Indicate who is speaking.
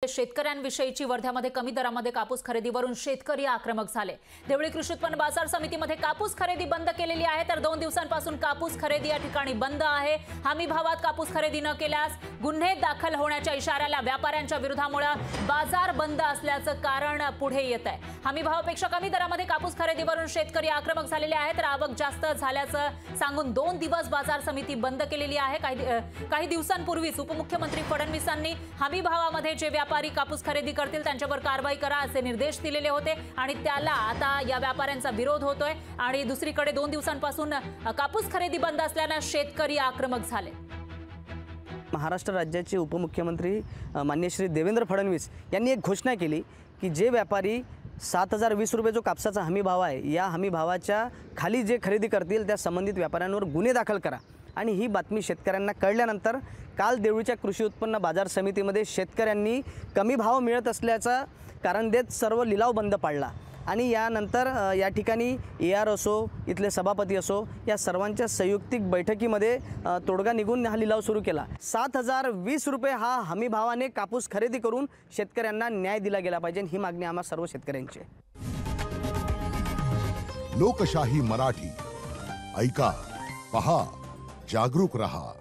Speaker 1: शेतकऱ्यांविषयीची वर्ध्यामध्ये कमी दरामध्ये कापूस खरेदीवरून शेतकरी आक्रमक झाले। देवळी कृषी उत्पन्न बाजार समितीमध्ये कापूस खरेदी बंद केलेली आहे, तर 2 दिवसांपासून कापूस खरेदी या ठिकाणी बंद आहे। हमी भावात कापूस खरेदी न केल्यास गुन्हे दाखल होण्याच्या इशाऱ्याला व्यापाऱ्यांच्या विरोधामुळे बाजार बंद असल्याचं कारण पुढे येत आहे। हमी भावापेक्षा कमी दरामध्ये कापूस खरेदीवरून शेतकरी आक्रमक झालेले आहेत, तर आवक जास्त झाल्याचं सांगून 2 दिवस बाजार समिती बंद केलेली आहे। काही दिवसांपूर्वीच उपमुख्यमंत्री फडणवीसांनी हमी भावामध्ये जे व्यापारी कापूस खरेदी करतील त्यांच्यावर कारवाई करा असे निर्देश दिलेले होते आणि त्याला आता या व्यापाऱ्यांचा विरोध होतोय। आणि दुसरीकडे 2 दिवसांपासून कापूस खरेदी बंद असल्याने शेतकरी आक्रमक झाले।
Speaker 2: महाराष्ट्र राज्याचे उपमुख्यमंत्री माननीय श्री देवेंद्र फडणवीस यांनी एक घोषणा केली की जे व्यापारी 7,020 रुपये जो कापसाचा हमी भाव आहे, या हमी भावाच्या खाली जे खरेदी करतील त्या संबंधित व्यापाऱ्यांवर गुन्हे दाखल करा। आणि ही बातमी शेतकऱ्यांना कळल्यानंतर काल देवळीच्या कृषी उत्पन्न बाजार समितीमध्ये शेतकऱ्यांनी कमी भाव मिळत असल्याचं कारण देत सर्व लिलाव बंद पाडला। आणि यानंतर या ठिकाणी AR असो, इथले सभापती असो, या सर्वांच्या संयुक्तिक बैठकीमध्ये तोडगा निघून हा लिलाव सुरू केला। 7,020 रुपये हा हमी भावाने कापूस खरेदी करून शेतकऱ्यांना न्याय दिला गेला पाहिजे, ही मागणी आम्हा सर्व शेतकऱ्यांची आहे।
Speaker 3: लोकशाही मराठी ऐका, पहा, जागरूक रहा।